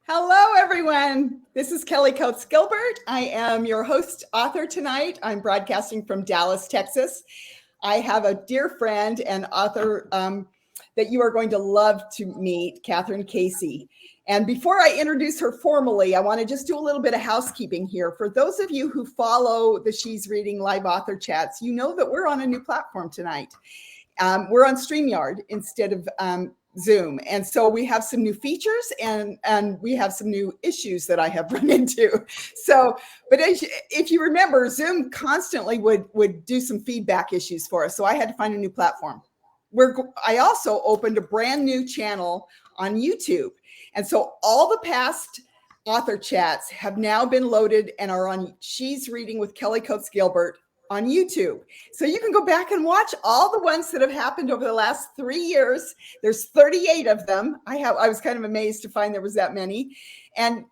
Hello, everyone. This is Kellie Gilbert. I am your host author tonight. I'm broadcasting from Dallas, Texas. I have a dear friend and author that you are going to love to meet, Kathryn Casey. And before I introduce her formally, I want to just do a little bit of housekeeping here. For those of you who follow the She's Reading live author chats, you know that we're on a new platform tonight. We're on StreamYard instead of Zoom. And so we have some new features and we have some new issues that I have run into. So, but if you remember, Zoom constantly would do some feedback issues for us. So I had to find a new platform. I also opened a brand new channel on YouTube. And so all the past author chats have now been loaded and are on She's Reading with Kellie Gilbert on YouTube. So you can go back and watch all the ones that have happened over the last 3 years. There's 38 of them. I was kind of amazed to find there was that many. And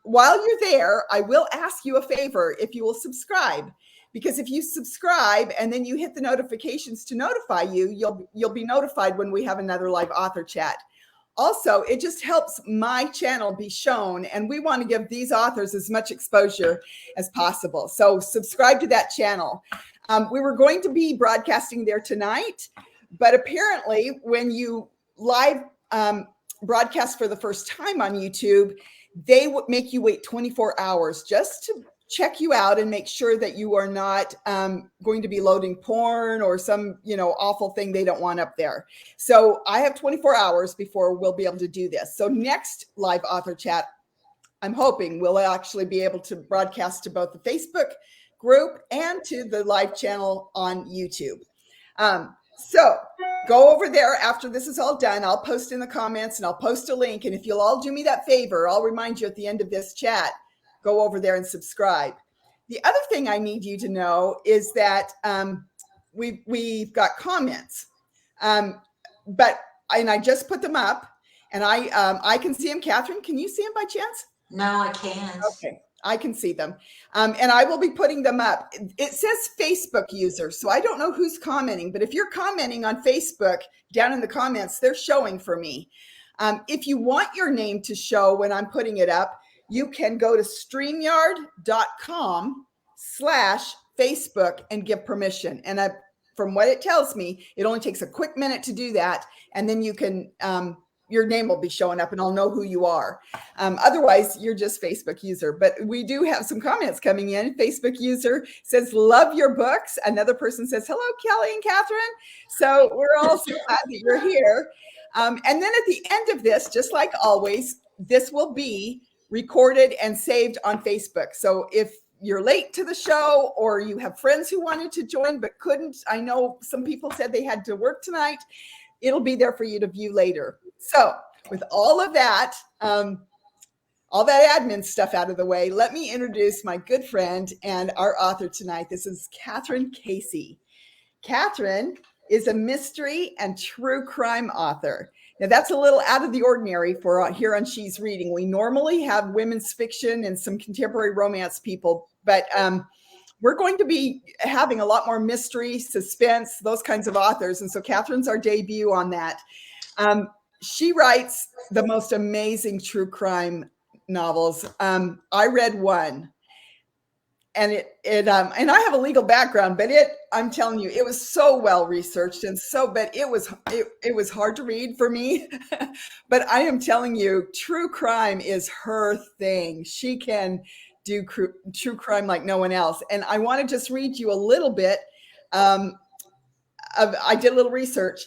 while you're there, I will ask you a favor if you will subscribe. Because if you subscribe and then you hit the notifications to notify you, you'll be notified when we have another live author chat. Also, it just helps my channel be shown, and we want to give these authors as much exposure as possible. So subscribe to that channel. We were going to be broadcasting there tonight, but apparently when you live broadcast for the first time on YouTube, they would make you wait 24 hours just to check you out and make sure that you are not going to be loading porn or some, awful thing they don't want up there. So I have 24 hours before we'll be able to do this. So next live author chat, I'm hoping we'll actually be able to broadcast to both the Facebook group and to the live channel on YouTube. So go over there after this is all done. I'll post in the comments and I'll post a link. And if you'll all do me that favor, I'll remind you at the end of this chat, go over there and subscribe. The other thing I need you to know is that we've got comments, but I just put them up, and I can see them. Kathryn, can you see them by chance? No, I can't. Okay, I can see them, and I will be putting them up. It says Facebook user, so I don't know who's commenting, but if you're commenting on Facebook, down in the comments, they're showing for me. If you want your name to show when I'm putting it up, you can go to StreamYard.com/Facebook and give permission. And from what it tells me, it only takes a quick minute to do that. And then you can, your name will be showing up and I'll know who you are. Otherwise, you're just Facebook user. But we do have some comments coming in. Facebook user says, love your books. Another person says, hello, Kellie and Kathryn. So we're all so glad that you're here. And then at the end of this, just like always, this will be recorded and saved on Facebook. So if you're late to the show or you have friends who wanted to join but couldn't, I know some people said they had to work tonight, it'll be there for you to view later. So with all of that, all that admin stuff out of the way, let me introduce my good friend and our author tonight. This is Kathryn Casey. Kathryn is a mystery and true crime author. Now, that's a little out of the ordinary for here on She's Reading. We normally have women's fiction and some contemporary romance people, but we're going to be having a lot more mystery, suspense, those kinds of authors. And so Kathryn's our debut on that. She writes the most amazing true crime novels. I read one. And and I have a legal background, but I'm telling you, it was so well researched but it was hard to read for me. But I am telling you, true crime is her thing. She can do true crime like no one else. And I want to just read you a little bit. I did a little research.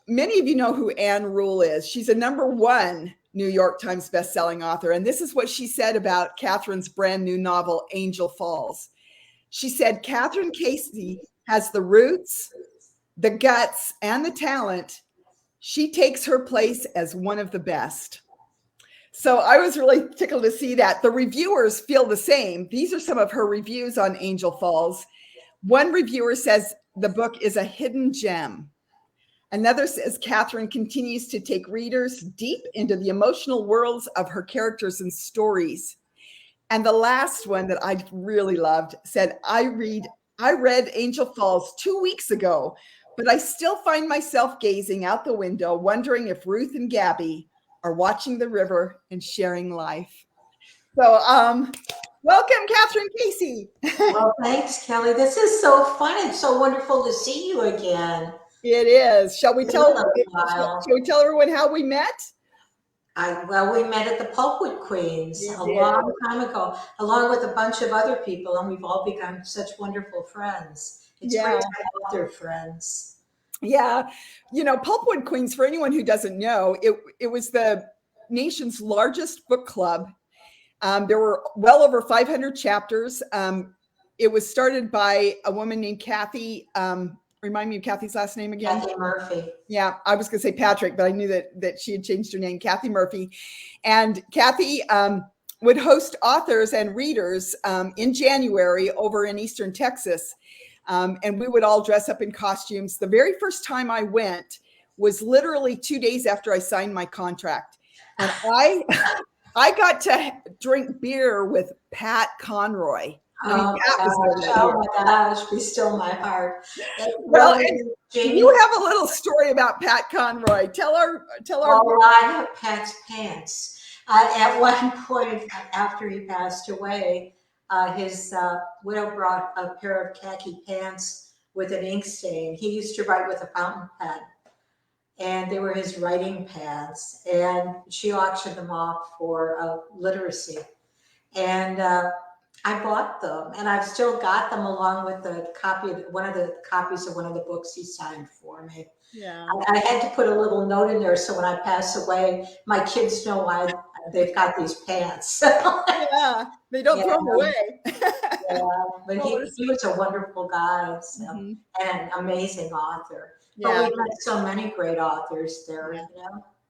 Many of you know who Anne Rule is. She's a #1 New York Times bestselling author. And this is what she said about Kathryn's brand new novel, Angel Falls. She said, Kathryn Casey has the roots, the guts, and the talent. She takes her place as one of the best. So I was really tickled to see that. The reviewers feel the same. These are some of her reviews on Angel Falls. One reviewer says the book is a hidden gem. Another says Kathryn continues to take readers deep into the emotional worlds of her characters and stories. And the last one that I really loved said, I read Angel Falls 2 weeks ago, but I still find myself gazing out the window, wondering if Ruth and Gabby are watching the river and sharing life. So, welcome, Kathryn Casey. Well, thanks, Kelly. This is so fun. It's so wonderful to see you again. It is. Shall we It's been a tell everyone how we met? Well, we met at the Pulpwood Queens We a did. long time ago, along with a bunch of other people, and we've all become such wonderful friends. It's great to have other friends. Yeah. Pulpwood Queens, for anyone who doesn't know, it was the nation's largest book club. There were well over 500 chapters. It was started by a woman named Kathy. Remind me of Kathy's last name again. Kathy Murphy. Yeah, I was going to say Patrick, but I knew that she had changed her name, Kathy Murphy. And Kathy would host authors and readers in January over in Eastern Texas. And we would all dress up in costumes. The very first time I went was literally 2 days after I signed my contract. And I got to drink beer with Pat Conroy. Oh my gosh, be still my heart. Well, you have a little story about Pat Conroy. Tell our. Well, I have Pat's pants. At one point after he passed away, his widow brought a pair of khaki pants with an ink stain. He used to write with a fountain pen, and they were his writing pants. And she auctioned them off for literacy. And I bought them, and I've still got them along with one of the copies of one of the books he signed for me. Yeah. I had to put a little note in there so when I pass away, my kids know why they've got these pants. Yeah, they don't throw them away. Yeah, but he was a wonderful guy, so, and an amazing author. Yeah. But we met so many great authors there,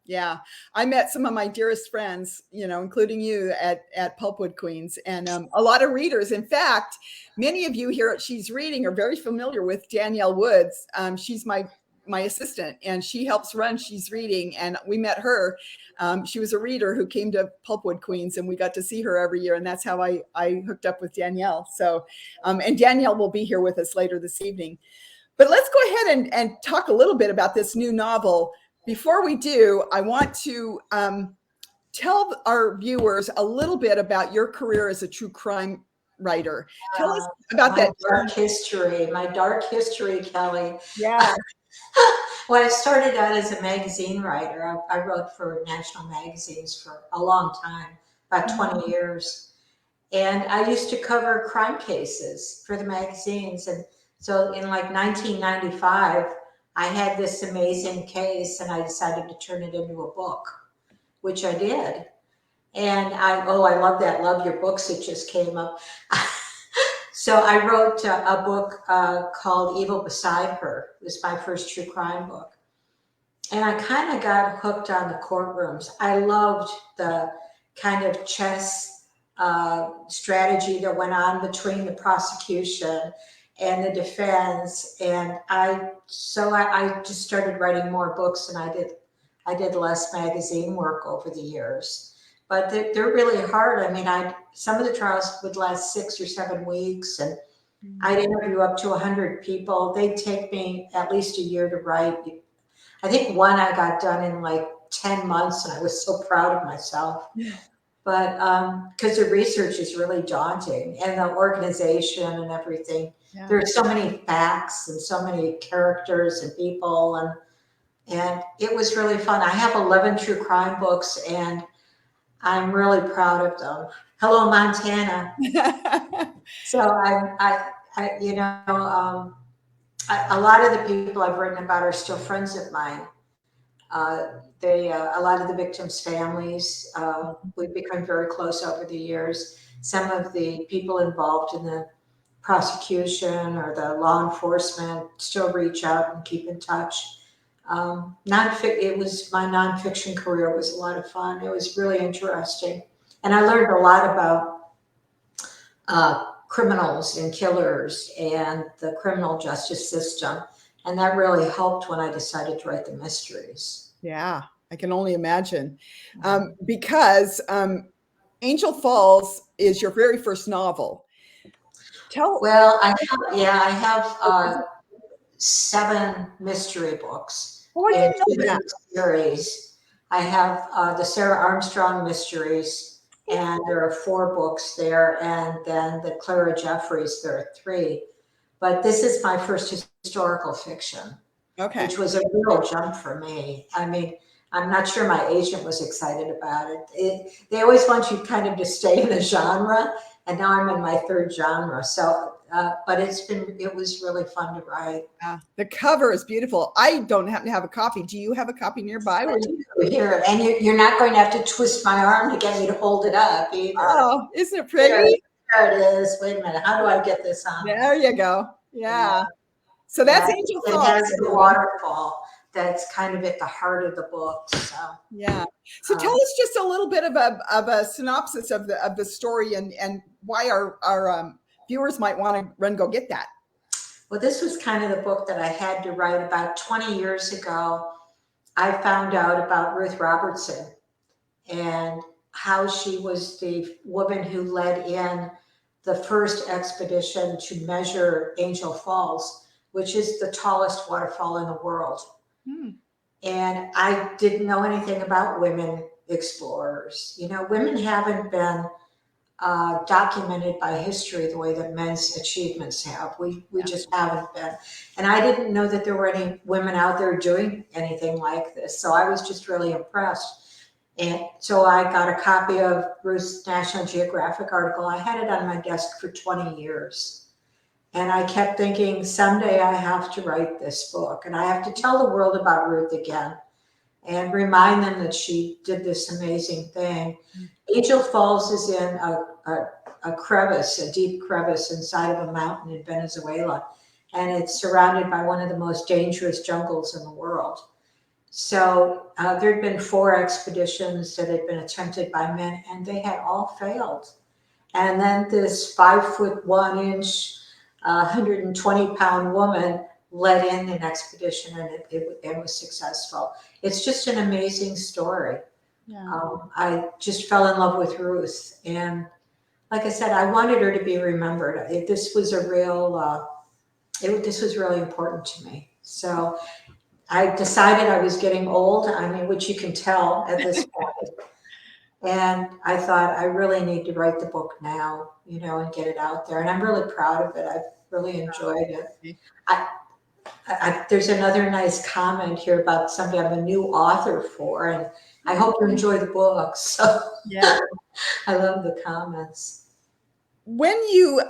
Yeah, I met some of my dearest friends, including you at Pulpwood Queens, and a lot of readers. In fact, many of you here at She's Reading are very familiar with Danielle Woods. She's my assistant, and she helps run She's Reading. And we met her. She was a reader who came to Pulpwood Queens, and we got to see her every year. And that's how I hooked up with Danielle. So, and Danielle will be here with us later this evening. But let's go ahead and talk a little bit about this new novel. Before we do, I want to tell our viewers a little bit about your career as a true crime writer. Tell us about that. My dark history, Kelly. Yeah. Well, I started out as a magazine writer. I wrote for national magazines for a long time, about 20 years. And I used to cover crime cases for the magazines. And so in like 1995, I had this amazing case and I decided to turn it into a book, which I did. And I love that. Love your books. It just came up. So I wrote a book called Evil Beside Her. It was my first true crime book. And I kind of got hooked on the courtrooms. I loved the kind of chess strategy that went on between the prosecution and the defense. And I just started writing more books, and I did less magazine work over the years. But they're really hard. I mean, some of the trials would last 6 or 7 weeks, and I'd interview up to 100 people. They'd take me at least a year to write. I think one I got done in like 10 months, and I was so proud of myself. Yeah. But because the research is really daunting, and the organization and everything. Yeah. There's so many facts and so many characters and people, and it was really fun. I have 11 true crime books, and I'm really proud of them. Hello, Montana. So a lot of the people I've written about are still friends of mine. A lot of the victims' families, we've become very close over the years. Some of the people involved in the prosecution or the law enforcement still reach out and keep in touch. It was my nonfiction career was a lot of fun. It was really interesting. And I learned a lot about criminals and killers and the criminal justice system. And that really helped when I decided to write the mysteries. Yeah, I can only imagine. Because Angel Falls is your very first novel. I have 7 mystery books. Oh, I didn't know that. Series. I have the Sarah Armstrong Mysteries, and there are 4 books there, and then the Clara Jeffries, there are 3. But this is my first historical fiction, Okay. which was a real jump for me. I mean, I'm not sure my agent was excited about it. They always want you kind of to stay in a genre, and now I'm in my 3rd genre. So, but it was really fun to write. Yeah. The cover is beautiful. I don't happen to have a copy. Do you have a copy nearby? Here, and you're not going to have to twist my arm to get me to hold it up either. Oh, isn't it pretty? There it is. Wait a minute. How do I get this on? There you go. Yeah. So that's Angel It Falls. has the waterfall that's kind of at the heart of the book. So yeah. So tell us just a little bit of a synopsis of the story and why our viewers might want to run go get that. Well, this was kind of the book that I had to write about 20 years ago. I found out about Ruth Robertson and how she was the woman who led in the first expedition to measure Angel Falls, which is the tallest waterfall in the world. And I didn't know anything about women explorers. You know, women haven't been documented by history the way that men's achievements have. We just haven't been. And I didn't know that there were any women out there doing anything like this. So I was just really impressed. And so I got a copy of Ruth's National Geographic article. I had it on my desk for 20 years. And I kept thinking, someday I have to write this book and I have to tell the world about Ruth again and remind them that she did this amazing thing. Angel Falls is in a crevice, a deep crevice inside of a mountain in Venezuela. And it's surrounded by one of the most dangerous jungles in the world. So there had been 4 expeditions that had been attempted by men and they had all failed. And then this 5'1" 120-pound woman led in an expedition and it was successful. It's just an amazing story. Yeah. I just fell in love with Ruth. And like I said, I wanted her to be remembered. This was a real, this was really important to me. So I decided I was getting old, I mean, which you can tell at this point. And I thought, I really need to write the book now, you know, and get it out there. And I'm really proud of it. I've really enjoyed it. There's another nice comment here about somebody I'm a new author for, and I hope you enjoy the book. So yeah, I love the comments. When you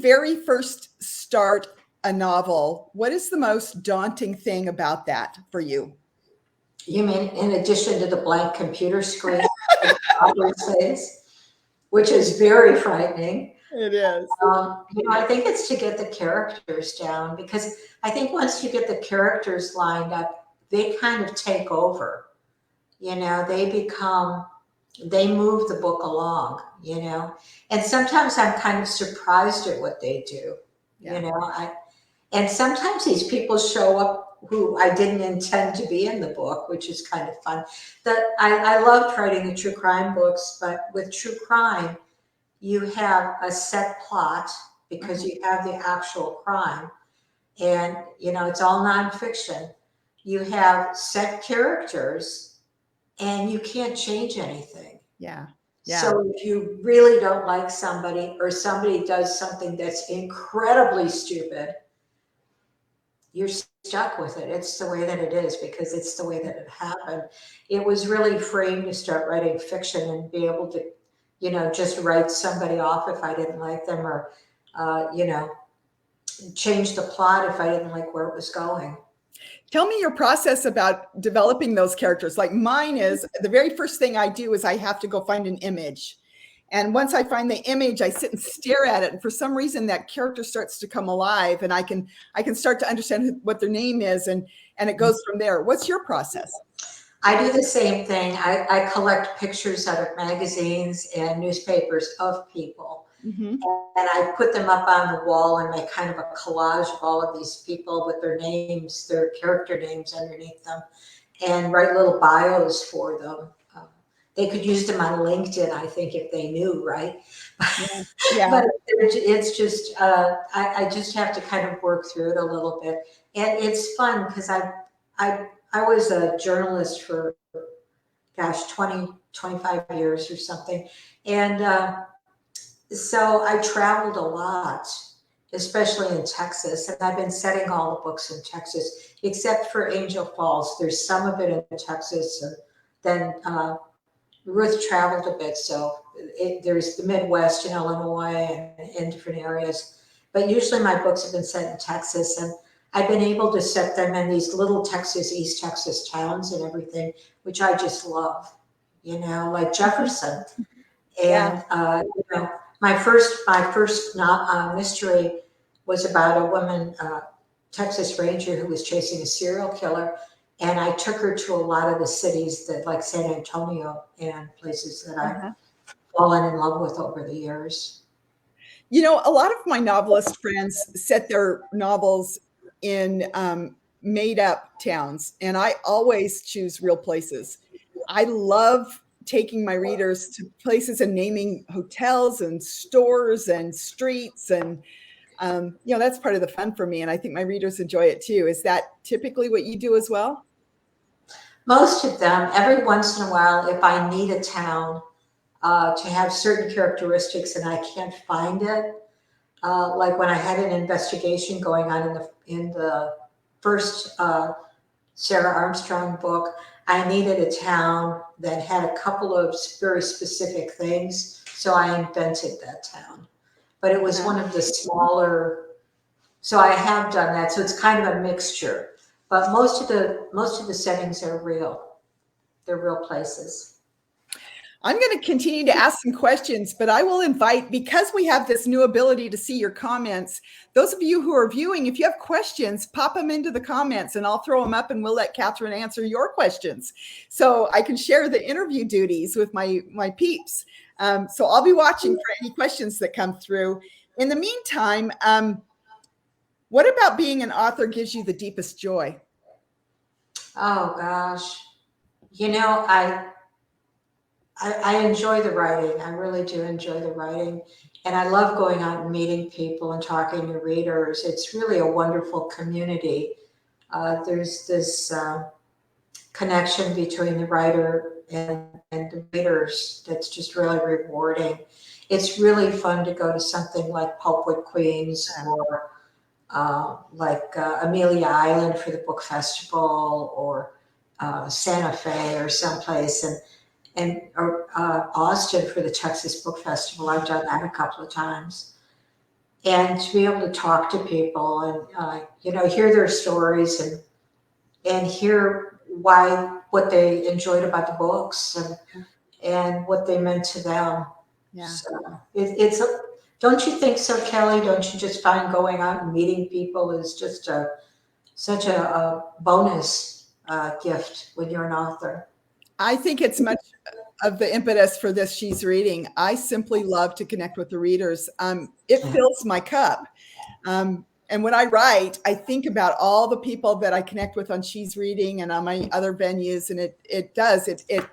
very first start a novel, what is the most daunting thing about that for you? You mean in addition to the blank computer screen, which is very frightening. It is. You know, I think it's to get the characters down, because I think once you get the characters lined up, they kind of take over. You know, they move the book along, you know. And sometimes I'm kind of surprised at what they do. Yeah. You know, and sometimes these people show up who I didn't intend to be in the book, which is kind of fun. I loved writing the true crime books, but with true crime, you have a set plot because you have the actual crime. And, you know, it's all nonfiction. You have set characters and you can't change anything. Yeah. So if you really don't like somebody, or somebody does something that's incredibly stupid, you're stuck with it. It's the way that it is because it's the way that it happened. It was really freeing to start writing fiction and be able to, you know, just write somebody off if I didn't like them, or, you know, change the plot if I didn't like where it was going. Tell me your process about developing those characters. Like mine is, the very first thing I do is I have to go find an image. And once I find the image, I sit and stare at it. And for some reason, that character starts to come alive, and I can start to understand what their name is, and it goes from there. What's your process? I do the same thing. I collect pictures out of magazines and newspapers of people. And I put them up on the wall and make kind of a collage of all of these people with their names, their character names underneath them, and write little bios for them. They could use them on LinkedIn, I think, if they knew, right? Yeah. But it's just, I just have to kind of work through it a little bit. And it's fun because I was a journalist for, gosh, 25 years or something. And so I traveled a lot, especially in Texas. And I've been setting all the books in Texas, except for Angel Falls. There's some of it in Texas. And then Ruth traveled a bit. So there's the Midwest in Illinois and in different areas. But usually my books have been set in Texas. And I've been able to set them in these little Texas, East Texas towns and everything, which I just love, like Jefferson. And, my first mystery was about a woman, Texas Ranger, who was chasing a serial killer. And I took her to a lot of the cities that, like San Antonio and places that I've fallen in love with over the years. A lot of my novelist friends set their novels in made up towns, and I always choose real places. I love taking my readers to places and naming hotels and stores and streets. And, that's part of the fun for me. And I think my readers enjoy it too. Is that typically what you do as well? Most of them. Every once in a while, if I need a town to have certain characteristics and I can't find it, like when I had an investigation going on in the first Sarah Armstrong book, I needed a town that had a couple of very specific things, so I invented that town. But it was one of the smaller, so I have done that. So it's kind of a mixture. But most of the settings are real. They're real places. I'm going to continue to ask some questions, but I will invite, because we have this new ability to see your comments, those of you who are viewing, if you have questions, pop them into the comments and I'll throw them up and we'll let Kathryn answer your questions. So I can share the interview duties with my peeps. So I'll be watching for any questions that come through. In the meantime, what about being an author gives you the deepest joy? Oh, gosh. I enjoy the writing. I really do enjoy the writing. And I love going out and meeting people and talking to readers. It's really a wonderful community. There's this connection between the writer and the readers that's just really rewarding. It's really fun to go to something like Pulpwood Queens or Amelia Island for the book festival, or Santa Fe or someplace, and Austin for the Texas Book Festival. I've done that a couple of times. And to be able to talk to people and hear their stories and hear what they enjoyed about the books and what they meant to them. Yeah. So don't you think so, Kellie? Don't you just find going out and meeting people is just such a bonus gift when you're an author? I think it's much of the impetus for this She's Reading. I simply love to connect with the readers. It fills my cup. And when I write, I think about all the people that I connect with on She's Reading and on my other venues. And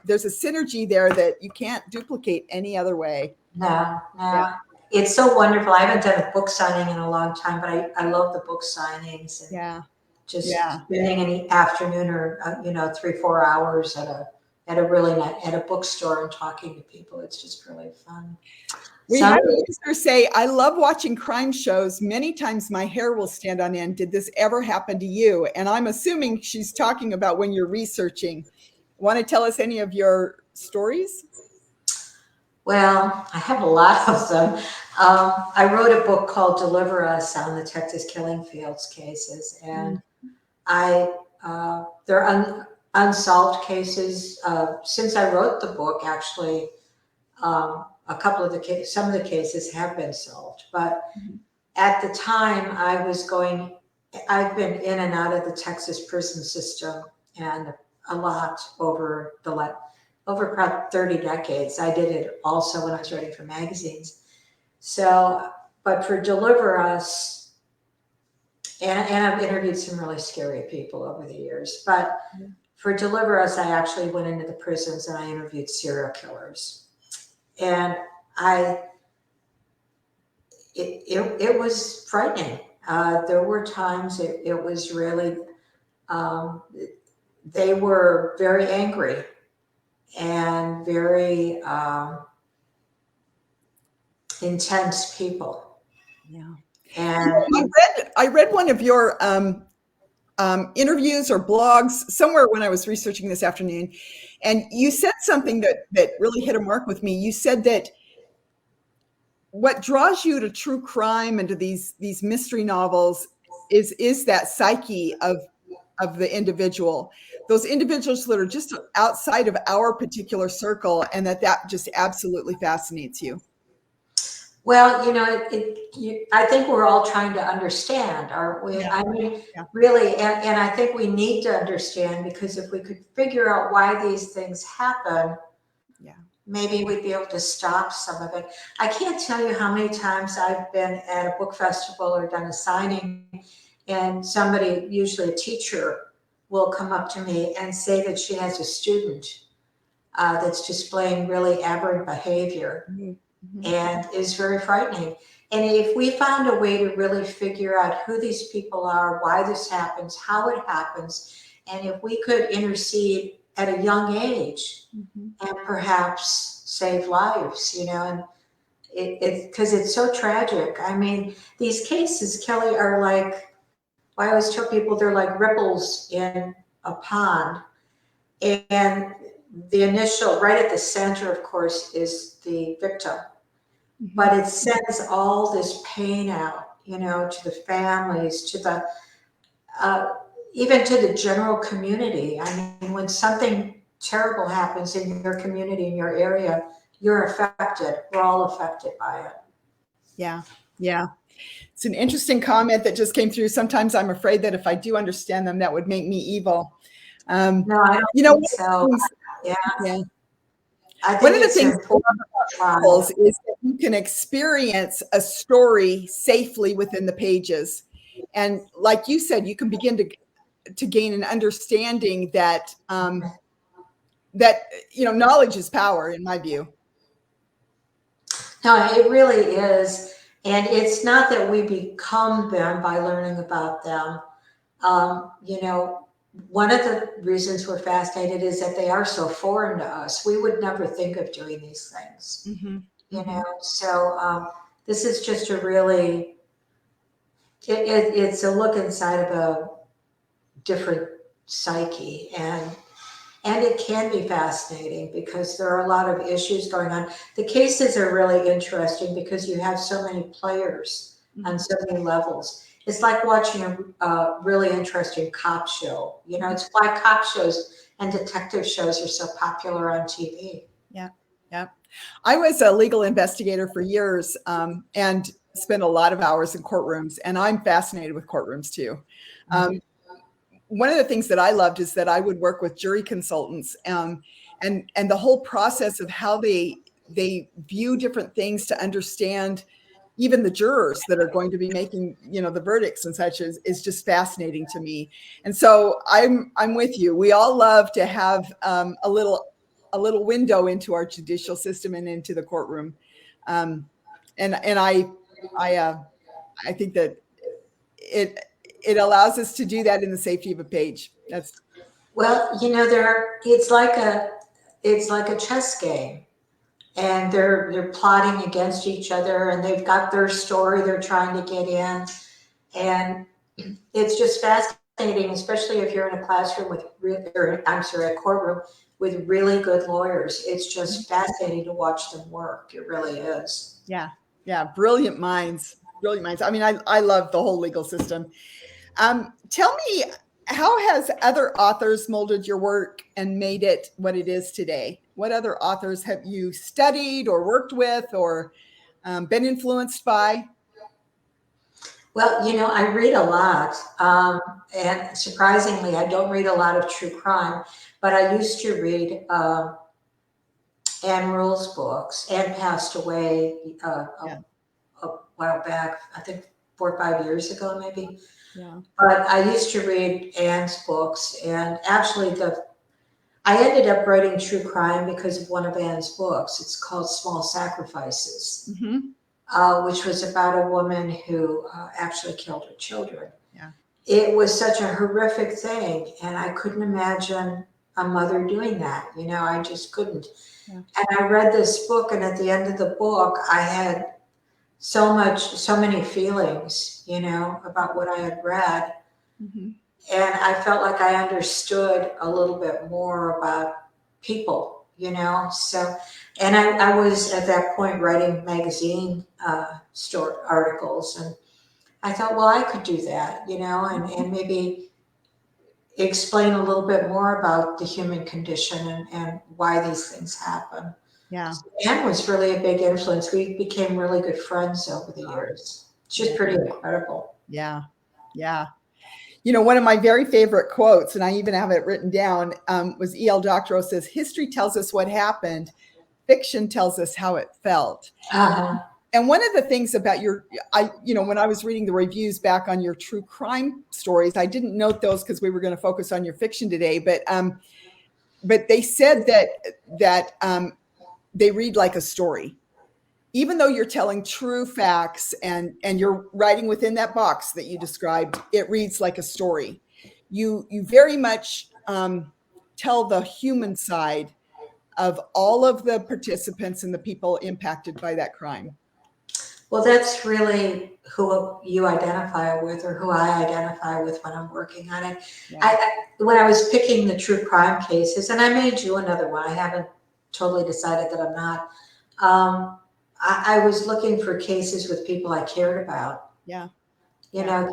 there's a synergy there that you can't duplicate any other way. No. Yeah. It's so wonderful. I haven't done a book signing in a long time, but I love the book signings. And spending any afternoon or 3-4 hours at a bookstore and talking to people. It's just really fun. We had a listener say, I love watching crime shows. Many times my hair will stand on end. Did this ever happen to you? And I'm assuming she's talking about when you're researching. Want to tell us any of your stories? Well, I have a lot of them. I wrote a book called Deliver Us on the Texas Killing Fields cases. And they're unsolved cases. Since I wrote the book, actually, some of the cases have been solved. But at the time, I've been in and out of the Texas prison system and a lot over probably 30 decades. I did it also when I was writing for magazines. So, but for Deliver Us, and I've interviewed some really scary people over the years, but for Deliver Us, I actually went into the prisons and I interviewed serial killers. And it was frightening. There were times it was really, they were very angry and very intense people. Yeah. And I read one of your interviews or blogs somewhere when I was researching this afternoon, and you said something that really hit a mark with me. You said that what draws you to true crime and to these mystery novels is that psyche of the individual, those individuals that are just outside of our particular circle, and that just absolutely fascinates you. well, I think we're all trying to understand, aren't we? Yeah. I mean, Yeah. really, and I think we need to understand, because if we could figure out why these things happen, Yeah. maybe we'd be able to stop some of it. I can't tell you how many times I've been at a book festival or done a signing, and somebody, usually a teacher, will come up to me and say that she has a student that's displaying really aberrant behavior. Mm-hmm. And is very frightening. And if we found a way to really figure out who these people are, why this happens, how it happens, and if we could intercede at a young age, Mm-hmm. and perhaps save lives, and because it's so tragic. I mean, these cases, Kelly, are like, I always tell people they're like ripples in a pond. And the initial, right at the center, of course, is the victim. Mm-hmm. But it sends all this pain out, to the families, to the even to the general community. I mean, when something terrible happens in your community, in your area, you're affected. We're all affected by it. Yeah. Yeah. It's an interesting comment that just came through. Sometimes I'm afraid that if I do understand them, that would make me evil. No, I don't think so. Yeah. Yeah. I One think of the it's things important is that you can experience a story safely within the pages. And like you said, you can begin to gain an understanding that knowledge is power, in my view. No, it really is. And it's not that we become them by learning about them. One of the reasons we're fascinated is that they are so foreign to us. We would never think of doing these things, Mm-hmm. So this is just a really, it's a look inside of a different psyche, and it can be fascinating because there are a lot of issues going on. The cases are really interesting because you have so many players on so many levels. It's like watching a really interesting cop show. It's why cop shows and detective shows are so popular on TV. Yeah. Yeah. I was a legal investigator for years and spent a lot of hours in courtrooms, and I'm fascinated with courtrooms too. One of the things that I loved is that I would work with jury consultants and the whole process of how they view different things to understand even the jurors that are going to be making, the verdicts and such is just fascinating to me. And so I'm with you. We all love to have a little window into our judicial system and into the courtroom. And I think that it allows us to do that in the safety of a page. Well, it's like a chess game, and they're plotting against each other, and they've got their story they're trying to get in, and it's just fascinating, especially if you're in a classroom a courtroom with really good lawyers. It's just fascinating to watch them work. It really is. Yeah. Yeah. Brilliant minds. Brilliant minds. I mean, I love the whole legal system. Tell me, how has other authors molded your work and made it what it is today? What other authors have you studied or worked with or been influenced by? Well, I read a lot, and surprisingly, I don't read a lot of true crime, but I used to read Anne Rule's books. Anne passed away a while back, I think 4 or 5 years ago, maybe. Yeah. But I used to read Anne's books, and actually, I ended up writing true crime because of one of Anne's books. It's called Small Sacrifices. Mm-hmm. Which was about a woman who actually killed her children. Yeah. it was such a horrific thing, and I couldn't imagine a mother doing that. I just couldn't. Yeah. And I read this book, and at the end of the book, I had so many feelings, about what I had read. Mm-hmm. And I felt like I understood a little bit more about people, So, and I was at that point writing magazine store articles, and I thought, well, I could do that, and maybe explain a little bit more about the human condition and why these things happen. Yeah. Anne was really a big influence. We became really good friends over the years. She's pretty incredible. Yeah. Yeah. One of my very favorite quotes, and I even have it written down, was E.L. Doctorow says, "History tells us what happened. Fiction tells us how it felt." Uh-huh. And one of the things about when I was reading the reviews back on your true crime stories, I didn't note those because we were going to focus on your fiction today, but they said that they read like a story. Even though you're telling true facts and you're writing within that box that you described, it reads like a story. You very much tell the human side of all of the participants and the people impacted by that crime. Well, that's really who you identify with, or who I identify with when I'm working on it. Yeah. When I was picking the true crime cases, and I may do another one, I haven't totally decided that I'm not. I was looking for cases with people I cared about. Yeah.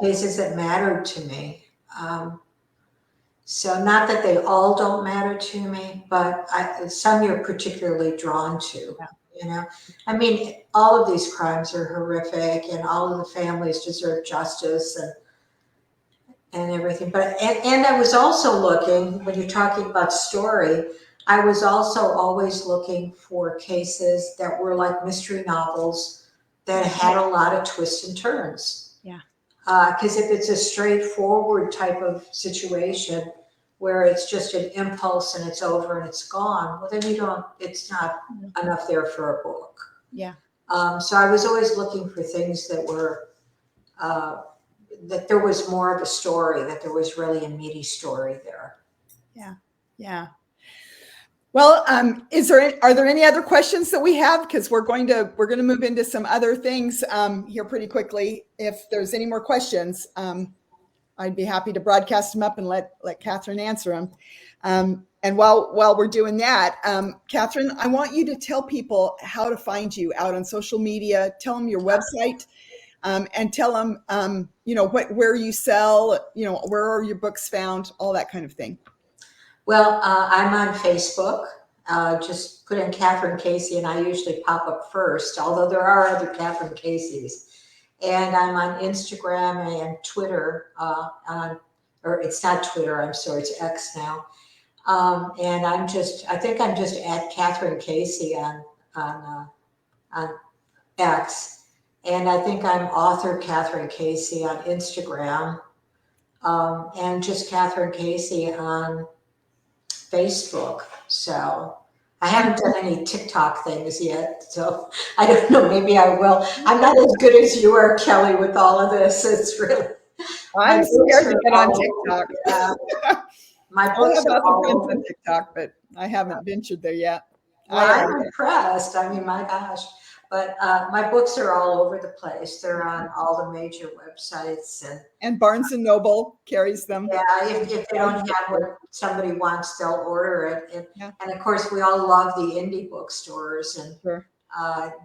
Cases that mattered to me. So not that they all don't matter to me, but some you're particularly drawn to. I mean, all of these crimes are horrific, and all of the families deserve justice and everything. But and I was also looking, when you're talking about story, I was also always looking for cases that were like mystery novels that had a lot of twists and turns. Yeah. Because if it's a straightforward type of situation where it's just an impulse and it's over and it's gone, well, then it's not enough there for a book. Yeah. So I was always looking for things that were, that there was more of a story, that there was really a meaty story there. Yeah. Yeah. Well, are there any other questions that we have? Because we're going to move into some other things here pretty quickly. If there's any more questions, I'd be happy to broadcast them up and let Kathryn answer them. And while we're doing that, Kathryn, I want you to tell people how to find you out on social media. Tell them your website, and tell them where you sell. Where are your books found? All that kind of thing. Well, I'm on Facebook. Just put in Kathryn Casey, and I usually pop up first, although there are other Kathryn Caseys. And I'm on Instagram and Twitter, or it's not Twitter, I'm sorry, it's X now. And I think I'm just at Kathryn Casey on X. And I think I'm author Kathryn Casey on Instagram, and just Kathryn Casey on Facebook. So I haven't done any TikTok things yet, so I don't know, maybe I will. I'm not as good as you are, Kellie, with all of this. It's really, I'm scared to get on TikTok. My books are all over on TikTok, but I haven't ventured there yet. Well, I'm impressed. I mean, my gosh. But my books are all over the place. They're on all the major websites. And Barnes & Noble carries them. Yeah, if they don't have what somebody wants, they'll order it. And of course, we all love the indie bookstores, and sure.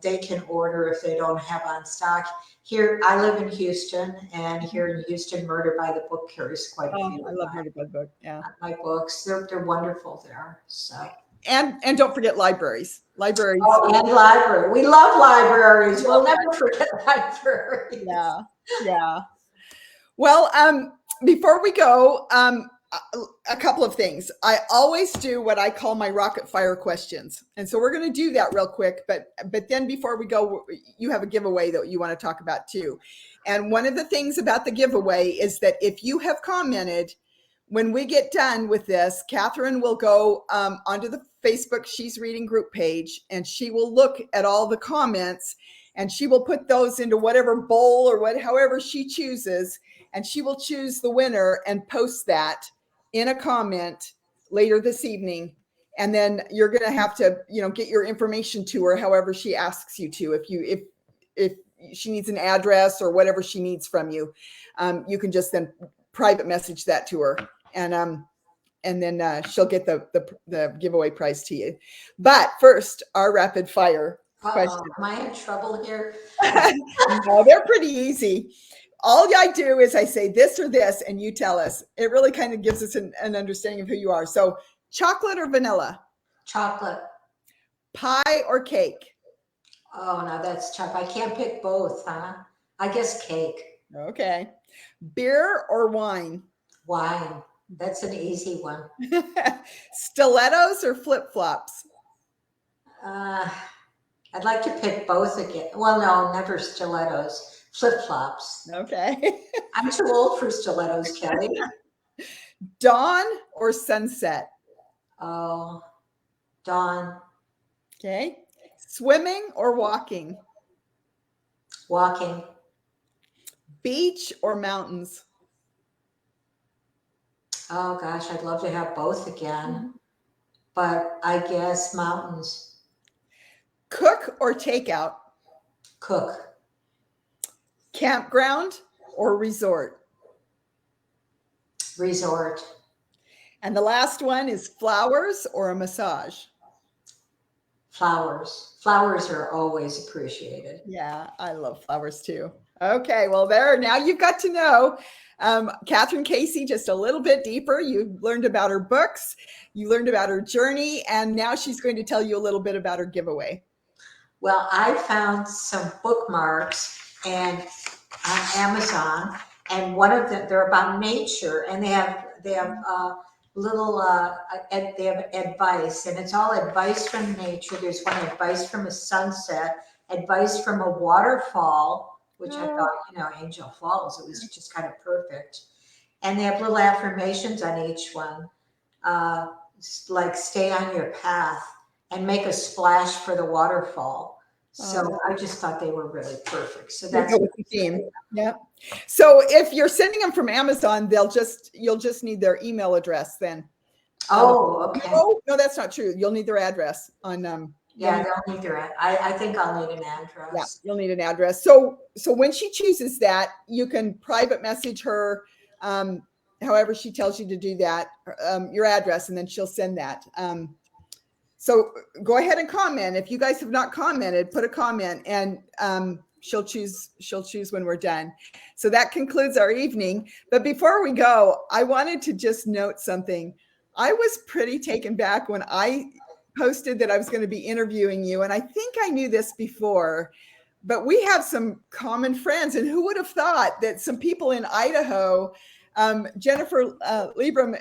They can order if they don't have on stock. Here, I live in Houston, and here in Houston, Murder by the Book carries quite a few. I love Murder by the Book. Yeah, my books, they're wonderful there. So. And don't forget libraries. Libraries. Oh, and library. We love libraries. We'll never forget libraries. Yeah, yeah. Well, before we go, a couple of things. I always do what I call my rapid fire questions, and so we're going to do that real quick. But then before we go, you have a giveaway that you want to talk about too. And one of the things about the giveaway is that if you have commented, when we get done with this, Kathryn will go onto the Facebook She's Reading group page, and she will look at all the comments, and she will put those into whatever bowl or however she chooses. and she will choose the winner and post that in a comment later this evening. And then you're going to have to, get your information to her however she asks you to. If she needs an address or whatever she needs from you, you can just then private message that to her, and then she'll get the giveaway prize to you. But first, our rapid fire question. Am I in trouble here? No, they're pretty easy. All I do is I say this or this, and you tell us. It really kind of gives us an understanding of who you are. So, chocolate or vanilla? Chocolate. Pie or cake? Oh, no, that's tough. I can't pick both, huh? I guess cake. Okay. Beer or wine? Wine. That's an easy one. Stilettos or flip-flops? I'd like to pick both again. Well, no, never stilettos. Flip-flops. Okay. I'm too old for stilettos, Kelly. Dawn or sunset? Oh, dawn. Okay. Swimming or walking? Walking. Beach or mountains? Oh, gosh, I'd love to have both again. But I guess mountains. Cook or takeout? Cook. Campground or resort? Resort. And the last one is flowers or a massage? Flowers. Flowers are always appreciated. Yeah, I love flowers too. Okay, well, now you've got to know Kathryn Casey just a little bit deeper. You learned about her books, you learned about her journey, and now she's going to tell you a little bit about her giveaway. Well, I found some bookmarks on Amazon, and one of them, they're about nature, and they have little they have advice, and it's all advice from nature. There's one advice from a sunset, advice from a waterfall, which I thought, Angel Falls, it was just kind of perfect. And they have little affirmations on each one, like stay on your path and make a splash for the waterfall. So I just thought they were really perfect. So that's the theme. Yeah. So if you're sending them from Amazon, you'll just need their email address then. Oh, okay. No, that's not true. You'll need their address on. Yeah, they'll need their. I think I'll need an address. Yeah, you'll need an address. So when she chooses that, you can private message her, however she tells you to do that, your address, and then she'll send that. So go ahead and comment. If you guys have not commented, put a comment, and she'll choose when we're done. So that concludes our evening. But before we go, I wanted to just note something. I was pretty taken back when I posted that I was going to be interviewing you, and I think I knew this before, but we have some common friends, and who would have thought that some people in Idaho, Jennifer Liebram.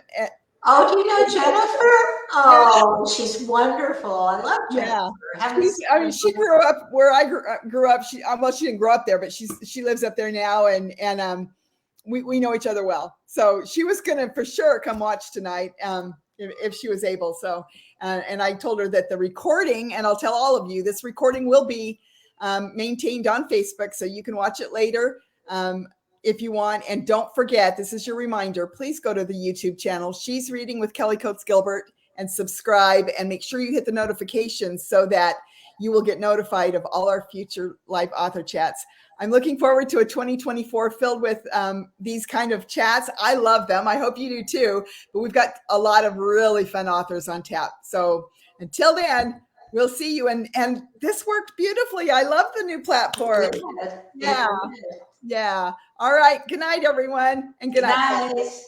Oh, do you know Jennifer? Oh, she's wonderful. I love Jennifer. Yeah. She grew up where I grew up. She didn't grow up there, but she lives up there now, and we know each other well. So she was going to for sure come watch tonight if she was able. So, and I told her that the recording, and I'll tell all of you, this recording will be maintained on Facebook, so you can watch it later. If you want. And don't forget, this is your reminder, please go to the YouTube channel, She's Reading with Kellie Coates Gilbert, and subscribe, and make sure you hit the notifications so that you will get notified of all our future live author chats. I'm looking forward to a 2024 filled with these kind of chats. I love them. I hope you do too. But we've got a lot of really fun authors on tap. So until then, we'll see you. And this worked beautifully. I love the new platform. Yeah. Yeah. All right. Good night, everyone. And good night. Nice.